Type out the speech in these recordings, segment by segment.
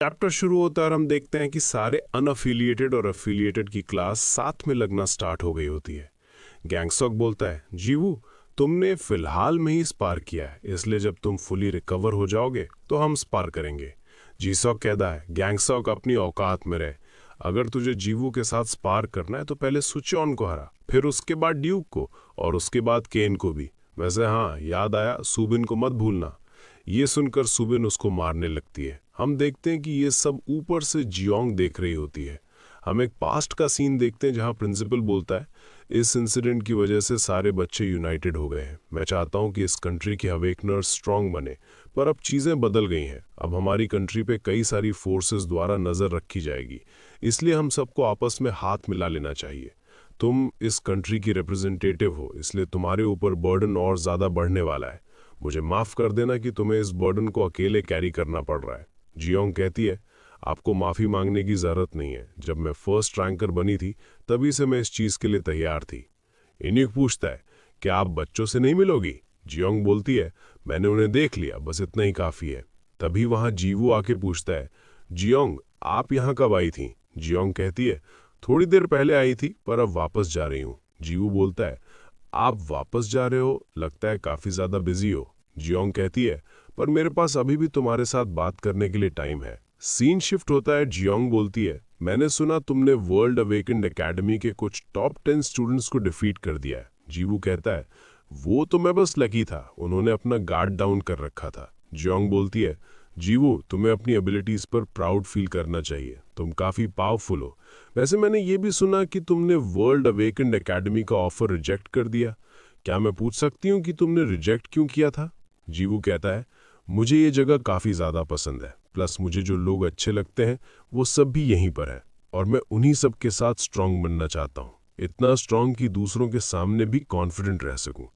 Chapter शुरू होता है और हम देखते हैं कि सारे अनअफिलिएटेड और अफिलिएटेड की क्लास साथ में लगना स्टार्ट हो गई होती है। गैंगसॉक बोलता है, जीवू तुमने फिलहाल में ही स्पार किया है, इसलिए जब तुम फुली रिकवर हो जाओगे तो हम स्पार करेंगे। जीसॉक कहता है, गैंगसॉक अपनी औकात में रहे। अगर तुझे जीवू के साथ स्पार करना है तो पहले सुचौन को हरा, फिर उसके बाद ड्यूक को और उसके बाद केन को भी। वैसे हाँ, याद आया, सुबिन को मत भूलना। ये सुनकर सुबिन उसको मारने लगती है। हम देखते हैं कि ये सब ऊपर से जियोंग देख रही होती है। हम एक पास्ट का सीन देखते हैं जहां प्रिंसिपल बोलता है, इस इंसिडेंट की वजह से सारे बच्चे यूनाइटेड हो गए हैं। मैं चाहता हूं कि इस कंट्री के अवेकनर्स स्ट्रांग बने, पर अब चीज़ें बदल गई हैं। अब हमारी कंट्री पे कई सारी फोर्सेस द्वारा नज़र रखी जाएगी, इसलिए हम सबको आपस में हाथ मिला लेना चाहिए। तुम इस कंट्री की रिप्रेजेंटेटिव हो, इसलिए तुम्हारे ऊपर बर्डन और ज़्यादा बढ़ने वाला है। मुझे माफ़ कर देना कि तुम्हें इस बर्डन को अकेले कैरी करना पड़ रहा है। जियोंग कहती है, आपको माफ़ी मांगने की ज़रूरत नहीं है। जब मैं फर्स्ट रैंकर बनी थी तभी से मैं इस चीज़ के लिए तैयार थी। इन्यूक पूछता है, क्या आप बच्चों से नहीं मिलोगी? जियोंग बोलती है, मैंने उन्हें देख लिया, बस इतना ही काफ़ी है। तभी वहाँ जीवू आके पूछता है, जियोंग आप यहाँ कब आई थी? जियोंग कहती है, थोड़ी देर पहले आई थी, पर अब वापस जा रही हूँ। जीवू बोलता है, आप वापस जा रहे हो, लगता है काफ़ी ज़्यादा बिजी हो। जियोंग कहती है, पर मेरे पास अभी भी तुम्हारे साथ बात करने के लिए टाइम है। सीन शिफ्ट होता है। जियोंग बोलती है, मैंने सुना तुमने वर्ल्ड अवेकेंड एकेडमी के कुछ टॉप 10 स्टूडेंट्स को डिफीट कर दिया है। जीवू कहता है, वो तो मैं बस लकी था, उन्होंने अपना गार्ड डाउन कर रखा था। जियोंग बोलती है, जीवू तुम्हें अपनी एबिलिटीज पर प्राउड फील करना चाहिए, तुम काफ़ी पावरफुल हो। वैसे मैंने ये भी सुना कि तुमने वर्ल्ड अवेकेंड एकेडमी का ऑफर रिजेक्ट कर दिया। क्या मैं पूछ सकती हूँ कि तुमने रिजेक्ट क्यों किया था? जीवू कहता है, मुझे ये जगह काफ़ी ज़्यादा पसंद है, प्लस मुझे जो लोग अच्छे लगते हैं वो सब भी यहीं पर है, और मैं उन्हीं सब के साथ स्ट्रांग बनना चाहता हूँ, इतना स्ट्रांग कि दूसरों के सामने भी कॉन्फिडेंट रह सकूँ।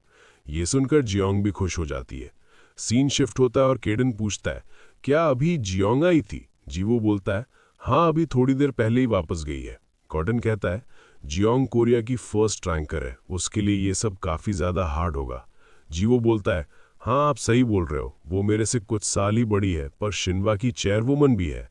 ये सुनकर जियोंग भी खुश हो जाती है। सीन शिफ्ट होता है और केडन पूछता है, क्या अभी जियोंग आई थी? जीवू बोलता है, हाँ अभी थोड़ी देर पहले ही वापस गई है। कॉटन कहता है, जियोंग कोरिया की फर्स्ट रैंकर है, उसके लिए ये सब काफ़ी ज़्यादा हार्ड होगा। जीवू बोलता है, हाँ आप सही बोल रहे हो, वो मेरे से कुछ साल ही बड़ी है, पर शिनवा की चेयरवुमन भी है।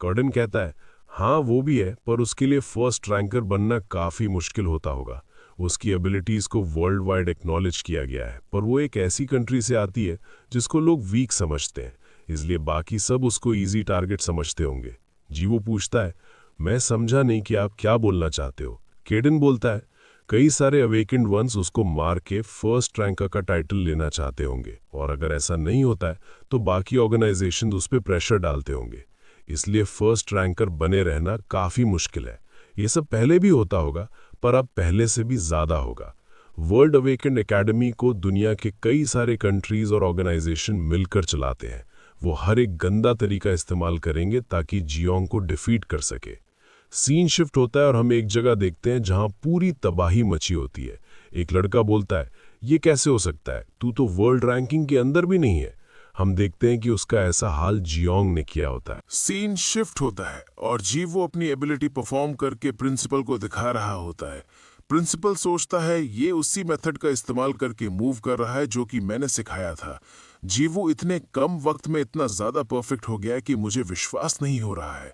कॉटन कहता है, हाँ वो भी है, पर उसके लिए फर्स्ट रैंकर बनना काफ़ी मुश्किल होता होगा। उसकी एबिलिटीज़ को वर्ल्ड वाइड एक्नॉलेज किया गया है, पर वो एक ऐसी कंट्री से आती है जिसको लोग वीक समझते हैं, इसलिए बाकी सब उसको इजी टारगेट समझते होंगे। जीवो पूछता है, मैं समझा नहीं कि आप क्या बोलना चाहते हो। केडन बोलता है, कई सारे अवेकेंड वंस उसको मार के फर्स्ट रैंकर का टाइटल लेना चाहते होंगे, और अगर ऐसा नहीं होता है तो बाकी ऑर्गेनाइजेशन उस पर प्रेशर डालते होंगे, इसलिए फर्स्ट रैंकर बने रहना काफ़ी मुश्किल है। ये सब पहले भी होता होगा, पर अब पहले से भी ज़्यादा होगा। वर्ल्ड अवेकेंड एकेडमी को दुनिया के कई सारे कंट्रीज और ऑर्गेनाइजेशन मिलकर चलाते हैं। वो हर एक गंदा तरीका इस्तेमाल करेंगे ताकि जियोंग को डिफीट कर सके। सीन शिफ्ट होता है और हम एक जगह देखते हैं जहां पूरी तबाही मची होती है। एक लड़का बोलता है, ये कैसे हो सकता है, तू तो वर्ल्ड रैंकिंग के अंदर भी नहीं है। हम देखते हैं कि उसका ऐसा हाल जियोंग ने किया होता है। सीन शिफ्ट होता है और जीवो अपनी एबिलिटी परफॉर्म करके प्रिंसिपल को दिखा रहा होता है। प्रिंसिपल सोचता है ये उसी मेथड का इस्तेमाल करके मूव कर रहा है जो कि मैंने सिखाया था। जीवो इतने कम वक्त में इतना ज्यादा परफेक्ट हो गया है कि मुझे विश्वास नहीं हो रहा है।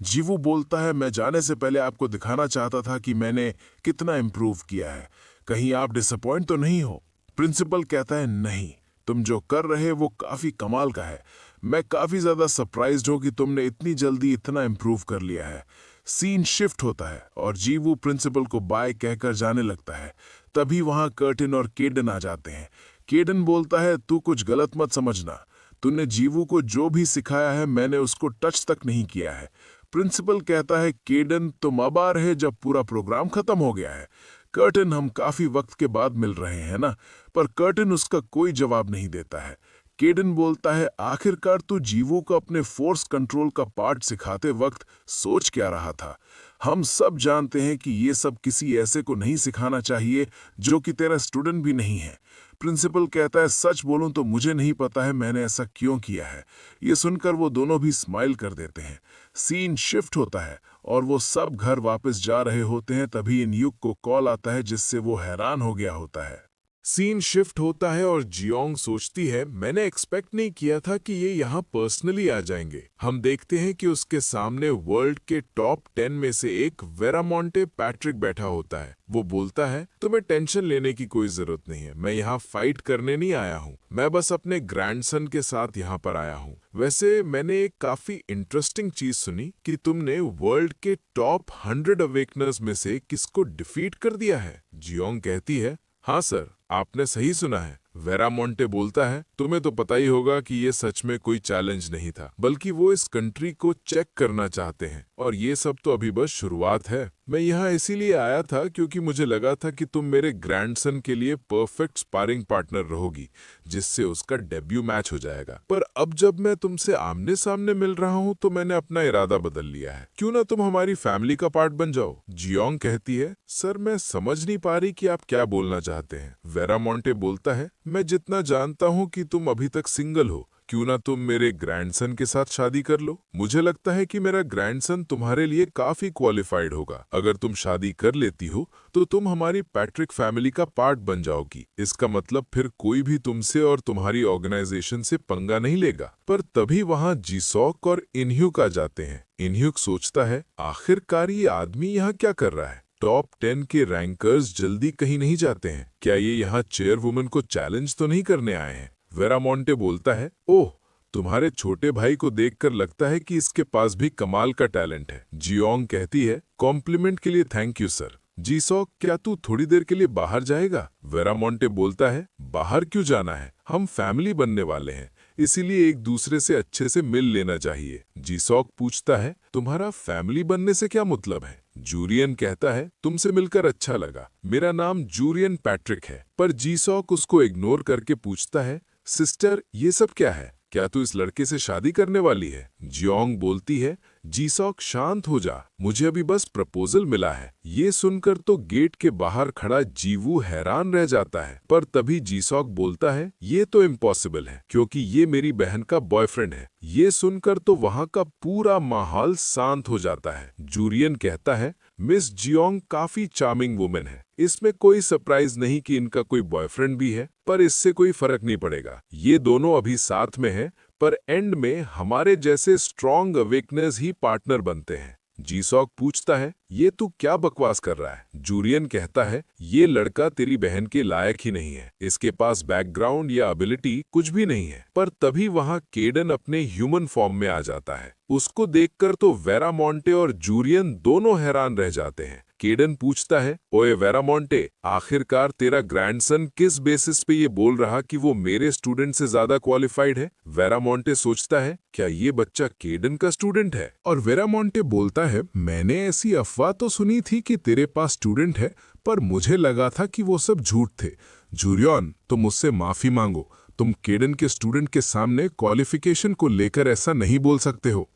जीवो बोलता है, मैं जाने से पहले आपको दिखाना चाहता था कि मैंने कितना इम्प्रूव किया है, कहीं आप डिसअपॉइंट तो नहीं हो? प्रिंसिपल कहता है, नहीं, तुम जो कर रहे वो काफी कमाल का है। मैं काफी ज्यादा सरप्राइज्ड हूं कि तुमने इतनी जल्दी इतना इम्प्रूव कर लिया है। सीन शिफ्ट होता है और जीवू प्रिंसिपल को बाय कहकर जाने लगता है। तभी वहां कर्टिन और केडन आ जाते हैं। केडन बोलता है, तू कुछ गलत मत समझना, तूने जीवू को जो भी सिखाया है मैंने उसको टच तक नहीं किया है। प्रिंसिपल कहता है, केडन तुम अब आ रहे जब पूरा प्रोग्राम खत्म हो गया है। कर्टन, हम काफी वक्त के बाद मिल रहे हैं ना? पर कर्टन उसका कोई जवाब नहीं देता है। केडन बोलता है, आखिरकार तू जीवो को अपने फोर्स कंट्रोल का पार्ट सिखाते वक्त सोच क्या रहा था? हम सब जानते हैं कि ये सब किसी ऐसे को नहीं सिखाना चाहिए जो कि तेरा स्टूडेंट भी नहीं है। प्रिंसिपल कहता है, सच बोलूं तो मुझे नहीं पता है मैंने ऐसा क्यों किया है। ये सुनकर वो दोनों भी स्माइल कर देते हैं। सीन शिफ्ट होता है और वो सब घर वापस जा रहे होते हैं। तभी इन युग को कॉल आता है जिससे वो हैरान हो गया होता है। सीन शिफ्ट होता है और जियोंग सोचती है, मैंने एक्सपेक्ट नहीं किया था कि ये यहाँ पर्सनली आ जाएंगे। हम देखते हैं कि उसके सामने वर्ल्ड के टॉप 10 में से एक वेरामोंटे पैट्रिक बैठा होता है। वो बोलता है, तुम्हें टेंशन लेने की कोई जरूरत नहीं है, मैं यहाँ फाइट करने नहीं आया हूँ, मैं बस अपने ग्रैंडसन के साथ यहाँ पर आया हूँ। वैसे मैंने एक काफी इंटरेस्टिंग चीज सुनी कि तुमने वर्ल्ड के टॉप 100 अवेकनर्स में से किसको डिफीट कर दिया है। जियोंग कहती है, हाँ सर, आपने सही सुना है। वेरामोंटे बोलता है, तुम्हें तो पता ही होगा कि ये सच में कोई चैलेंज नहीं था, बल्कि वो इस कंट्री को चेक करना चाहते हैं, और ये सब तो अभी बस शुरुआत है। मैं यहाँ इसीलिए आया था क्योंकि मुझे लगा था कि तुम मेरे ग्रैंडसन के लिए परफेक्ट स्पारिंग पार्टनर रहोगी, जिससे उसका डेब्यू मैच हो जाएगा। पर अब जब मैं तुमसे आमने सामने मिल रहा हूँ तो मैंने अपना इरादा बदल लिया है। क्यों ना तुम हमारी फैमिली का पार्ट बन जाओ। जियोंग कहती है, सर मैं समझ नहीं पा रही कि आप क्या बोलना चाहते हैं। वेरामोंटे बोलता है, मैं जितना जानता हूँ कि तुम अभी तक सिंगल हो, क्यों ना तुम मेरे ग्रैंडसन के साथ शादी कर लो। मुझे लगता है कि मेरा ग्रैंडसन तुम्हारे लिए काफी क्वालिफाइड होगा। अगर तुम शादी कर लेती हो तो तुम हमारी पैट्रिक फैमिली का पार्ट बन जाओगी। इसका मतलब फिर कोई भी तुमसे और तुम्हारी ऑर्गेनाइजेशन से पंगा नहीं लेगा। पर तभी वहाँ जिसॉक और इनह्युक आ जाते हैं। इनह्युक सोचता है, आखिरकार ये आदमी यहाँ क्या कर रहा है। टॉप 10 के रैंकर्स जल्दी कहीं नहीं जाते हैं। क्या ये यहाँ चेयरवुमन को चैलेंज तो नहीं करने आए हैं। वेरामोंटे बोलता है, ओह, तुम्हारे छोटे भाई को देखकर लगता है कि इसके पास भी कमाल का टैलेंट है। जियोंग कहती है, कॉम्प्लीमेंट के लिए थैंक यू सर। जीसॉक, क्या तू थोड़ी देर के लिए बाहर जाएगा। वेरामोंटे बोलता है, बाहर क्यों जाना है, हम फैमिली बनने वाले हैं, इसीलिए एक दूसरे से अच्छे से मिल लेना चाहिए। जीसॉक पूछता है, तुम्हारा फैमिली बनने से क्या मतलब है। जूरियन कहता है, तुमसे मिलकर अच्छा लगा, मेरा नाम जूरियन पैट्रिक है। पर जीसॉक उसको इग्नोर करके पूछता है, सिस्टर ये सब क्या है, क्या तू इस लड़के से शादी करने वाली है। जियोंग बोलती है, जीसॉक शांत हो जा, मुझे अभी बस प्रपोजल मिला है। ये सुनकर तो गेट के बाहर खड़ा जीवू हैरान रह जाता है। पर तभी जीसॉक बोलता है, ये तो इम्पॉसिबल है क्योंकि ये मेरी बहन का बॉयफ्रेंड है। ये सुनकर तो वहाँ का पूरा माहौल शांत हो जाता है। जूरियन कहता है, मिस जियोंग काफी चार्मिंग वुमेन है, इसमें कोई सरप्राइज नहीं कि इनका कोई बॉयफ्रेंड भी है, पर इससे कोई फर्क नहीं पड़ेगा। ये दोनों अभी साथ में हैं, पर एंड में हमारे जैसे स्ट्रॉन्ग अवेकनर्स ही पार्टनर बनते हैं। जीसॉक पूछता है, ये तू क्या बकवास कर रहा है। जूरियन कहता है, ये लड़का तेरी बहन के लायक ही नहीं है, इसके पास बैकग्राउंड या एबिलिटी कुछ भी नहीं है। पर तभी वहाँ केडन अपने ह्यूमन फॉर्म में आ जाता है। उसको देखकर तो वेरामोंटे और जूरियन दोनों हैरान रह जाते हैं। केडन पूछता है, ओए वेरामोंटे, आखिरकार तेरा ग्रैंडसन किस बेसिस पे ये बोल रहा कि वो मेरे स्टूडेंट से ज्यादा क्वालिफाइड है। वेरामोंटे सोचता है, क्या ये बच्चा केडन का स्टूडेंट है। और वेरामोंटे बोलता है, मैंने ऐसी अफवाह तो सुनी थी कि तेरे पास स्टूडेंट है, पर मुझे लगा था कि वो सब झूठ थे। जूरियन, तुम मुझसे माफी मांगो, तुम केडन के स्टूडेंट के सामने क्वालिफिकेशन को लेकर ऐसा नहीं बोल सकते हो।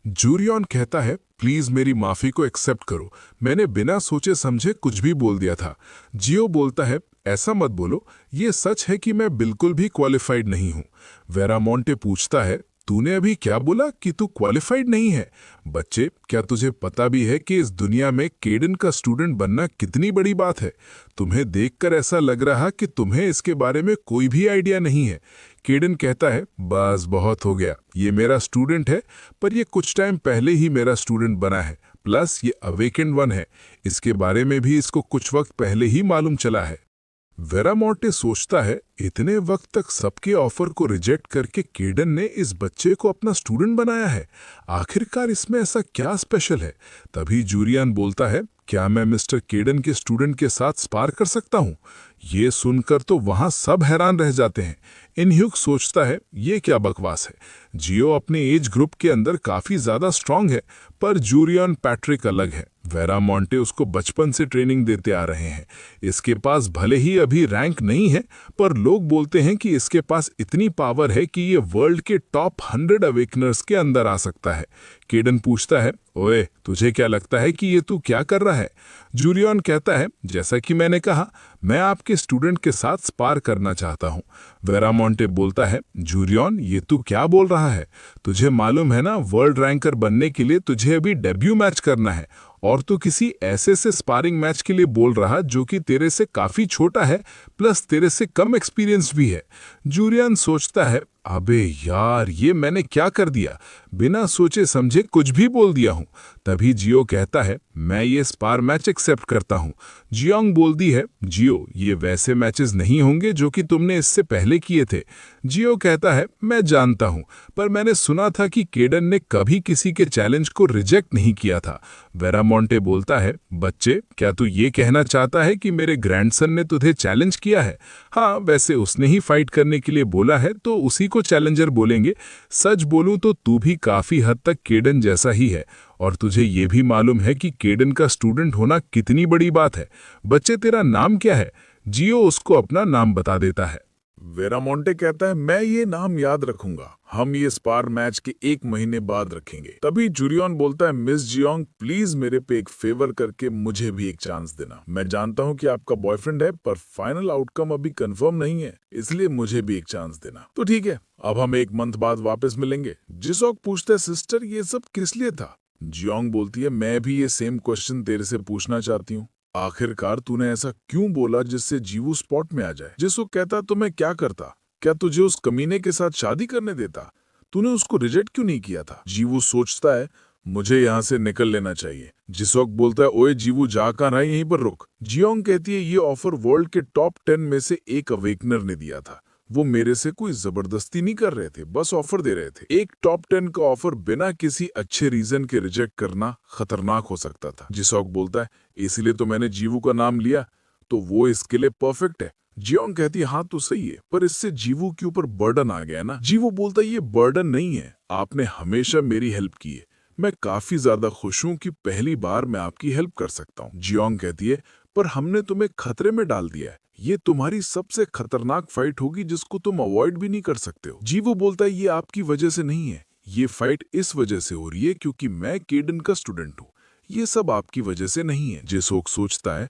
जूरियन कहता है, प्लीज मेरी माफी को एक्सेप्ट करो, मैंने बिना सोचे समझे कुछ भी बोल दिया था। जियो बोलता है, ऐसा मत बोलो, ये सच है कि मैं बिल्कुल भी क्वालिफाइड नहीं हूँ। वेरामोंटे पूछता है, तूने अभी क्या बोला कि तू क्वालिफाइड नहीं है। बच्चे, क्या तुझे पता भी है कि इस दुनिया में केडन का स्टूडेंट बनना कितनी बड़ी बात है। तुम्हें देखकर ऐसा लग रहा कि तुम्हें इसके बारे में कोई भी आइडिया नहीं है। केडन कहता है, बस बहुत हो गया, ये मेरा स्टूडेंट है, पर ये कुछ टाइम पहले ही मेरा स्टूडेंट बना है, प्लस ये अवेकेंड वन है, इसके बारे में भी इसको कुछ वक्त पहले ही मालूम चला है। वेरामोंटे सोचता है, इतने वक्त तक सबके ऑफर को रिजेक्ट करके केडन ने इस बच्चे को अपना स्टूडेंट बनाया है, आखिरकार इसमें ऐसा क्या स्पेशल है। तभी जूरियन बोलता है, क्या मैं मिस्टर केडन के स्टूडेंट के साथ स्पार कर सकता हूँ। ये सुनकर तो वहां सब हैरान रह जाते हैं। इनह्युक सोचता है, ये क्या बकवास है। जियो अपने एज ग्रुप के अंदर काफी ज्यादा स्ट्रांग है, पर जूरियन पैट्रिक अलग है। वेरामोंटे उसको बचपन से ट्रेनिंग देते आ रहे हैं। इसके पास भले ही अभी रैंक नहीं है, पर लोग बोलते हैं कि इसके पास इतनी पावर है कि ये वर्ल्ड के टॉप 100 अवेकनर्स के अंदर आ सकता है। केडन पूछता है, ओए, तुझे क्या लगता है कि ये तू क्या कर रहा है। जूरियन कहता है, जैसा कि मैंने कहा, मैं आपके स्टूडेंट के साथ स्पार करना चाहता हूँ। वेरामोंटे बोलता है, जूरियन, ये तू क्या बोल रहा है। तुझे मालूम है ना, वर्ल्ड रैंकर बनने के लिए तुझे अभी डेब्यू मैच करना है, और तू किसी ऐसे से स्पारिंग मैच के लिए बोल रहा जो कि तेरे से काफी छोटा है, प्लस तेरे से कम एक्सपीरियंस भी है। जूरियन सोचता है, अबे यार, ये मैंने क्या कर दिया, बिना सोचे समझे कुछ भी बोल दिया हूं। तभी जियो कहता है, मैं ये स्पार मैच एक्सेप्ट करता हूं। जियोंग बोलती है, जियो, ये वैसे मैचेस नहीं होंगे जो कि तुमने इससे पहले किए थे। जियो कहता है, मैं जानता हूं, पर मैंने सुना था कि केडन ने कभी किसी के चैलेंज को रिजेक्ट नहीं किया था। वेरामोंटे बोलता है, बच्चे, क्या तू ये कहना चाहता है कि मेरे ग्रैंडसन ने तुझे चैलेंज किया है? हाँ, वैसे उसने ही फाइट करने के लिए बोला है, तो उसी को चैलेंजर बोलेंगे। सच बोलूं तो तू भी काफी हद तक केडन जैसा ही है, और तुझे ये भी मालूम है कि केडन का स्टूडेंट होना कितनी बड़ी बात है। बच्चे, तेरा नाम क्या है? जियो उसको अपना नाम बता देता है। वेरामोंटे कहता है, मैं ये नाम याद रखूंगा। हम ये स्पार मैच के 1 महीने बाद रखेंगे। तभी जूरियन बोलता है, मिस जियोंग, प्लीज मेरे पे एक फेवर करके मुझे भी एक चांस देना। मैं जानता हूँ कि आपका बॉयफ्रेंड है, पर फाइनल आउटकम अभी कंफर्म नहीं है, इसलिए मुझे भी एक चांस देना। तो ठीक है, अब हम 1 मंथ बाद वापस मिलेंगे। जिसोक पूछता है, सिस्टर, ये सब किस लिए था? जियोंग बोलती है, मैं भी ये सेम क्वेश्चन तेरे से पूछना चाहती हूँ। आखिरकार तूने ऐसा क्यों बोला जिससे जीवू स्पॉट में आ जाए? जिसो कहता, तो मैं क्या करता? क्या तुझे उस कमीने के साथ शादी करने देता? तूने उसको रिजेक्ट क्यों नहीं किया था? जीवू सोचता है, मुझे यहाँ से निकल लेना चाहिए। जिसोक बोलता है, ओए जीवू, जा कहाँ रहा है, यहीं पर रुक। जियोंग कहती है, ये ऑफर वर्ल्ड के टॉप 10 में से एक अवेकनर ने दिया था। वो मेरे से कोई जबरदस्ती नहीं कर रहे थे, बस ऑफर दे रहे थे। एक टॉप 10 का ऑफर बिना किसी अच्छे रीजन के रिजेक्ट करना खतरनाक हो सकता था। जिसोक बोलता है, इसलिए तो मैंने जीवू का नाम लिया, तो वो इसके लिए परफेक्ट है। जियोंग कहती है, हाँ तो सही है, पर इससे जीवू के ऊपर बर्डन आ गया ना। जीवू बोलता है, ये बर्डन नहीं है, आपने हमेशा मेरी हेल्प की है। मैं काफी ज्यादा खुश हूं कि पहली बार मैं आपकी हेल्प कर सकता हूं। जियोंग कहती है, पर हमने तुम्हें खतरे में डाल दिया है। ये तुम्हारी सबसे खतरनाक फाइट होगी जिसको तुम अवॉइड भी नहीं कर सकते हो। जीवू बोलता है, ये आपकी वजह से नहीं है, ये फाइट इस वजह से हो रही है क्योंकि मैं केडन का स्टूडेंट हूँ। ये सब आपकी वजह से नहीं है। जिसोक सोचता है,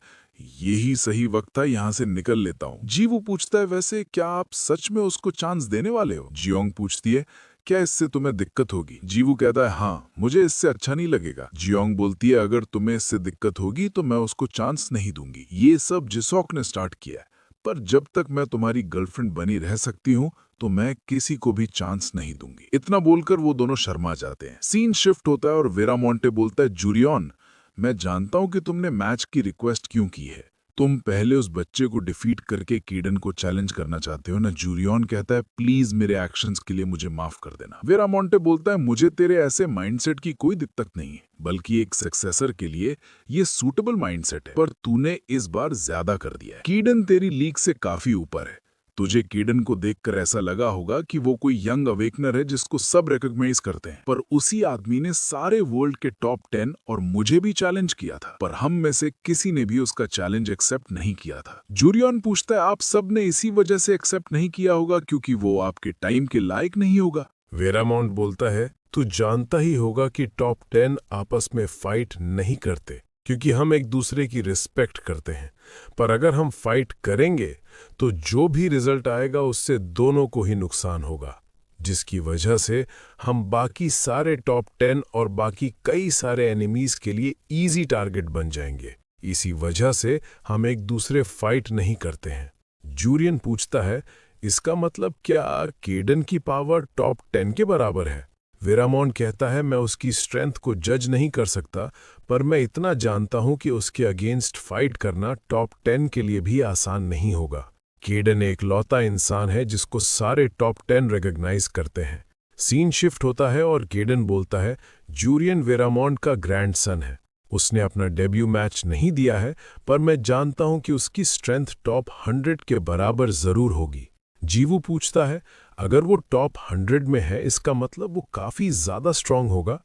यही सही वक्त था, यहाँ से निकल लेता हूँ। जीवू पूछता है, वैसे क्या आप सच में उसको चांस देने वाले हो? जियोंग पूछती है, क्या इससे तुम्हें दिक्कत होगी? जीवू कहता है, हाँ, मुझे इससे अच्छा नहीं लगेगा। जियोंग बोलती है, अगर तुम्हें इससे दिक्कत होगी तो मैं उसको चांस नहीं दूंगी। ये सब जिसोक ने स्टार्ट किया है, पर जब तक मैं तुम्हारी गर्लफ्रेंड बनी रह सकती हूँ तो मैं किसी को भी चांस नहीं दूंगी। इतना बोलकर वो दोनों शर्मा जाते हैं। सीन शिफ्ट होता है और वेरामोंटे बोलता है, जूरियन, मैं जानता हूं कि तुमने मैच की रिक्वेस्ट क्यों की है। तुम पहले उस बच्चे को डिफीट करके केडन को चैलेंज करना चाहते हो ना। जूरियन कहता है, प्लीज मेरे एक्शंस के लिए मुझे माफ कर देना। वेरामोंटे बोलता है, मुझे तेरे ऐसे माइंडसेट की कोई दिक्कत नहीं है, बल्कि एक सक्सेसर के लिए ये सूटेबल माइंडसेट है, पर तूने इस बार ज्यादा कर दिया है। केडन तेरी लीग से काफी ऊपर है। तुझे केडन को देखकर ऐसा लगा होगा कि वो कोई यंग अवेकनर है जिसको सब रिकॉग्नाइज करते हैं, पर उसी आदमी ने सारे वर्ल्ड के टॉप 10 और मुझे भी चैलेंज किया था, पर हम में से किसी ने भी उसका चैलेंज एक्सेप्ट नहीं किया था। जूरियन पूछता है, आप सब ने इसी वजह से एक्सेप्ट नहीं किया होगा क्योंकि वो आपके टाइम के लायक नहीं होगा। वेरामोंट बोलता है, तू जानता ही होगा कि टॉप 10 आपस में फाइट नहीं करते क्योंकि हम एक दूसरे की रिस्पेक्ट करते हैं, पर अगर हम फाइट करेंगे तो जो भी रिजल्ट आएगा उससे दोनों को ही नुकसान होगा, जिसकी वजह से हम बाकी सारे टॉप 10 और बाकी कई सारे एनिमीज के लिए इजी टारगेट बन जाएंगे। इसी वजह से हम एक दूसरे फाइट नहीं करते हैं। जूरियन पूछता है, इसका मतलब क्या केडन की पावर टॉप 10 के बराबर है? वेरामोंट कहता है, मैं उसकी स्ट्रेंथ को जज नहीं कर सकता, पर मैं इतना जानता हूं कि उसके अगेंस्ट फाइट करना टॉप 10 के लिए भी आसान नहीं होगा। केडन एक लौता इंसान है जिसको सारे टॉप 10 रिकॉग्नाइज करते हैं। सीन शिफ्ट होता है और केडन बोलता है, जूरियन वेरामोंट का ग्रैंडसन है। उसने अपना डेब्यू मैच नहीं दिया है, पर मैं जानता हूं कि उसकी स्ट्रेंथ टॉप 100 के बराबर जरूर होगी। जीवू पूछता है, अगर वो टॉप 100 में है इसका मतलब वो काफी ज्यादा स्ट्रांग होगा।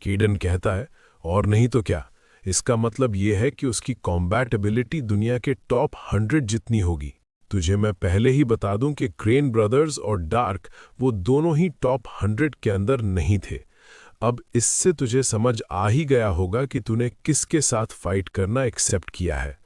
केडन कहता है, और नहीं तो क्या, इसका मतलब ये है कि उसकी कॉम्बैट एबिलिटी दुनिया के टॉप 100 जितनी होगी। तुझे मैं पहले ही बता दूं कि क्रेन ब्रदर्स और डार्क वो दोनों ही टॉप 100 के अंदर नहीं थे। अब इससे तुझे समझ आ ही गया होगा कि तूने किसके साथ फाइट करना एक्सेप्ट किया है।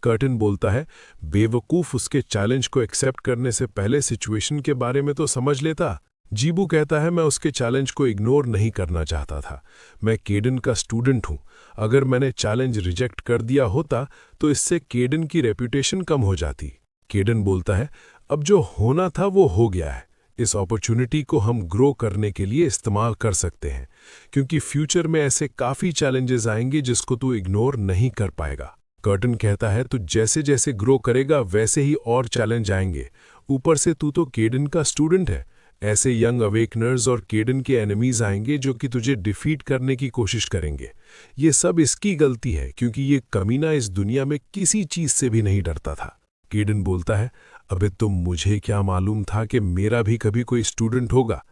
कर्टन बोलता है, बेवकूफ, उसके चैलेंज को एक्सेप्ट करने से पहले सिचुएशन के बारे में तो समझ लेता। जीबू कहता है मैं उसके चैलेंज को इग्नोर नहीं करना चाहता था। मैं केडन का स्टूडेंट हूँ। अगर मैंने चैलेंज रिजेक्ट कर दिया होता तो इससे केडन की रेपुटेशन कम हो जाती। केडन बोलता है अब जो होना था वो हो गया है। इस अपॉर्चुनिटी को हम ग्रो करने के लिए इस्तेमाल कर सकते हैं, क्योंकि फ्यूचर में ऐसे काफ़ी चैलेंजेस आएंगे जिसको तू इग्नोर नहीं कर पाएगा। कर्टन कहता है तू जैसे जैसे ग्रो करेगा वैसे ही और चैलेंज आएंगे। ऊपर से तू तो केडन का स्टूडेंट है। ऐसे यंग अवेकनर्स और केडन के एनिमीज आएंगे जो कि तुझे डिफीट करने की कोशिश करेंगे। ये सब इसकी गलती है, क्योंकि ये कमीना इस दुनिया में किसी चीज से भी नहीं डरता था। केडन बोलता है अबे तो मुझे क्या मालूम था कि मेरा भी कभी कोई स्टूडेंट होगा।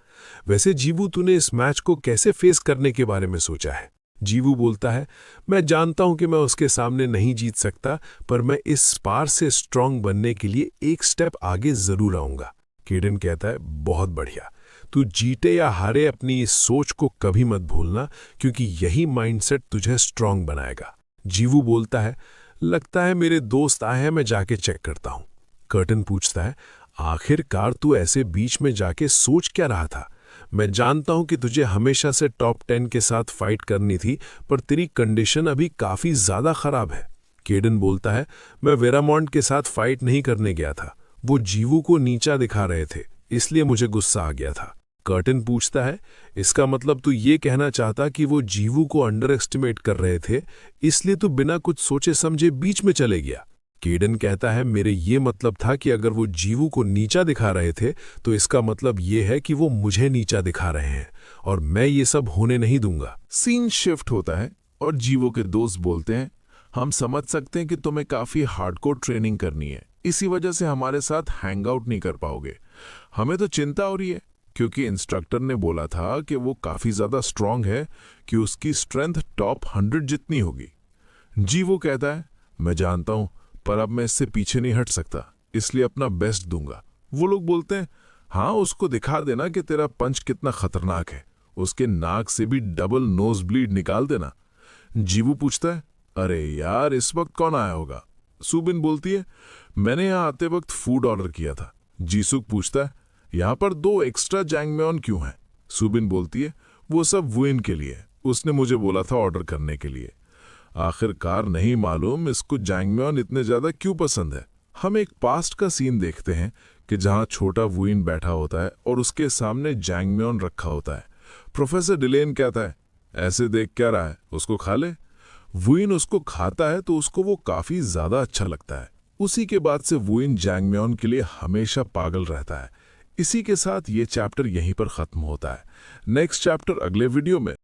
वैसे जीवू तूने इस मैच को कैसे फेस करने के बारे में सोचा है? जीवू बोलता है मैं जानता हूं कि मैं उसके सामने नहीं जीत सकता, पर मैं इस स्पार से स्ट्रांग बनने के लिए एक स्टेप आगे जरूर आऊंगा। केडन कहता है बहुत बढ़िया, तू जीते या हारे अपनी इस सोच को कभी मत भूलना, क्योंकि यही माइंडसेट तुझे स्ट्रांग बनाएगा। जीवू बोलता है लगता है मेरे दोस्त आए हैं, मैं जाके चेक करता हूं। कर्टन पूछता है आखिरकार तू ऐसे बीच में जाके सोच क्या रहा था? मैं जानता हूं कि तुझे हमेशा से टॉप 10 के साथ फाइट करनी थी, पर तेरी कंडीशन अभी काफी ज्यादा खराब है। केडन बोलता है मैं वेरामॉन्ट के साथ फाइट नहीं करने गया था। वो जीवू को नीचा दिखा रहे थे, इसलिए मुझे गुस्सा आ गया था। कर्टन पूछता है इसका मतलब तू ये कहना चाहता कि वो जीवू को अंडर एस्टिमेट कर रहे थे, इसलिए तू बिना कुछ सोचे समझे बीच में चले गया? केडन कहता है मेरे ये मतलब था कि अगर वो जीवू को नीचा दिखा रहे थे तो इसका मतलब ये है कि वो मुझे नीचा दिखा रहे हैं, और मैं ये सब होने नहीं दूंगा। सीन शिफ्ट होता है और जीवो के दोस्त बोलते हैं हम समझ सकते हैं कि तुम्हें काफी हार्डकोर ट्रेनिंग करनी है, इसी वजह से हमारे साथ हैंग आउट नहीं कर पाओगे। हमें तो चिंता हो रही है, क्योंकि इंस्ट्रक्टर ने बोला था कि वो काफी ज्यादा स्ट्रांग है, कि उसकी स्ट्रेंथ टॉप 100 जितनी होगी। जीवो कहता है मैं जानता हूं, पर अब मैं इससे पीछे नहीं हट सकता, इसलिए अपना बेस्ट दूंगा। वो लोग बोलते हैं हाँ उसको दिखा देना कि तेरा पंच कितना खतरनाक है, उसके नाक से भी डबल नोज ब्लीड निकाल देना। जीवू पूछता है अरे यार इस वक्त कौन आया होगा? सुबिन बोलती है मैंने यहाँ आते वक्त फूड ऑर्डर किया था। जीसुक पूछता है यहाँ पर 2 एक्स्ट्रा जैंगम्योन क्यों हैं? सुबिन बोलती है वो सब वुइन के लिए, उसने मुझे बोला था ऑर्डर करने के लिए। आखिरकार नहीं मालूम इसको जैंगम्योन इतने ज्यादा क्यों पसंद है। हम एक पास्ट का सीन देखते हैं कि जहां छोटा वुइन बैठा होता है और उसके सामने जैंगम्योन रखा होता है। प्रोफेसर डिलेन कहता है ऐसे देख क्या रहा है, उसको खा ले। वुइन उसको खाता है तो उसको वो काफी ज्यादा अच्छा लगता है। उसी के बाद से वुइन जैंगम्योन के लिए हमेशा पागल रहता है। इसी के साथ ये चैप्टर यहीं पर खत्म होता है। नेक्स्ट चैप्टर अगले वीडियो में।